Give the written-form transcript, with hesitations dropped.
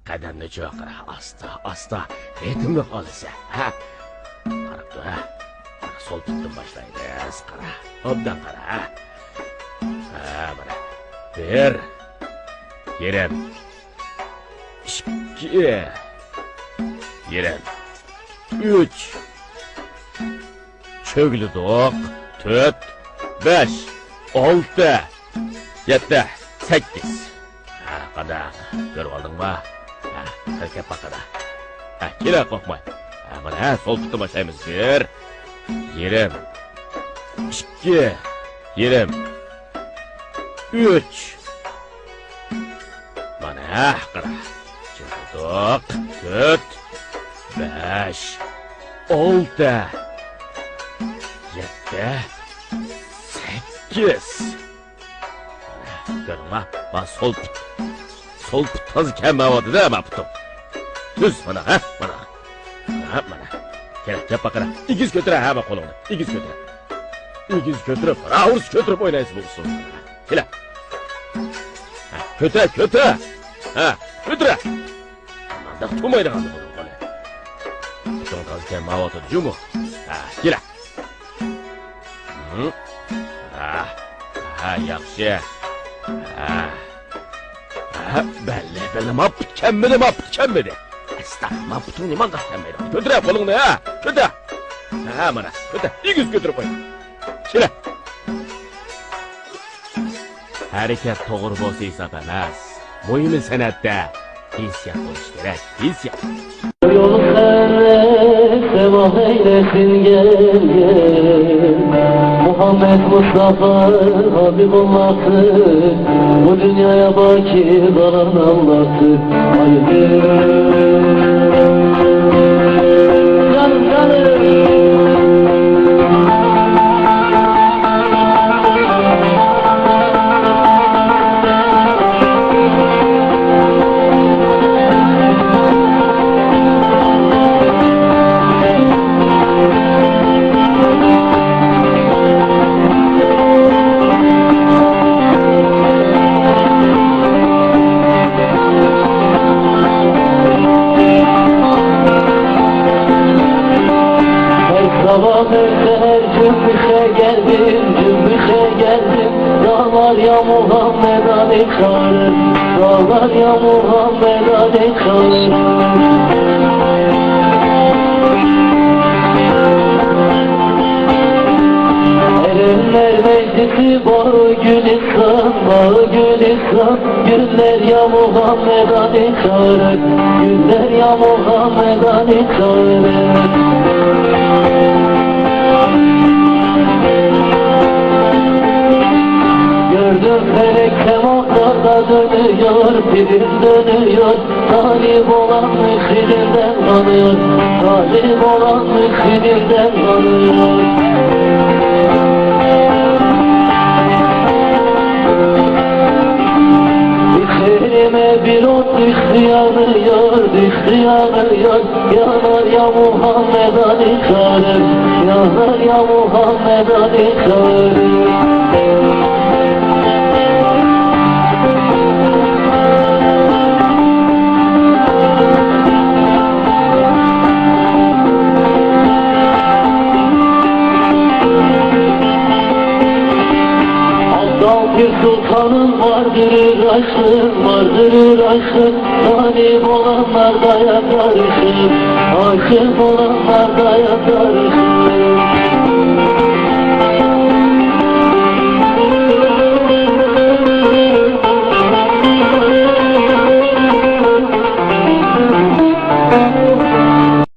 Kadamni cho'qira, asta, ritimli qolsa. Ha. Qarab tur, ha. Sol tutdan boshlaymiz, qara. Obdan qara, ha. Ha, mana. 1. Yerim. 2. Yerim. 3. Cho'gli do'q. 4. 5. 6. 7. 8. Ha, qada. Ko'rib oldingmi? Hareket bakada. Kira korkma. Mana sol tutun başlayımız. 1. Yerim. 2. Yerim. 3. Mana qara. Çıktık. 4. 5. 6. 7. 8. Görme. Bak sol tut. Sol putaz kemavadı da ama putum. Düz bana, ha, bana. Ha, bana. Gel bakara. İkiz götüre ha bak kolunu. İkiz götüre. İkiz götürüp, ravurs götürüp oynayız bulsun. Gel. Ha, kötü. Ha, götüre. Aman da tumaydı kaldı bunu kolu. Putum taz kemavadı cumu. Ha, gel. Ha, yakşı. Belli, maput kemmedi. Estağfurullah, maputun iman da kemmedi. Götüre kolunu ha, götüre. Ha, bana, götüre. İyi götürüp oyna. Şöyle. Hareket doğru bolsa hesap emas. Muhimi senatta hissiyat bo'lish kerak, hissiyat. Yol sevah eylesin gel. Muhammed Mustafa Habib olmasın. Bu dünyaya baki kalan Allah'tır. Haydi. Canım. Dağlar ya Muhammed Ali çağırır. Dağlar ya Muhammed Ali çağırır. Erenler meclisi bağı Gülistan, bağı Gülistan. Güller ya Muhammed Ali çağırır. Güller ya Muhammed Ali çağırır. Felek semaklarda dönüyor, pirim dönüyor. Talip olan müşirden kanıyor. Talip olan müşirden kanıyor. İçerime bir ot düştü yanıyor. Yanar ya Muhammed Ali çağırır. Yanar ya Muhammed Ali çağırır. Bir sultanın vardır aşkın. Talip olanlar da yakarışır. Aşık olanlar da yakarışır.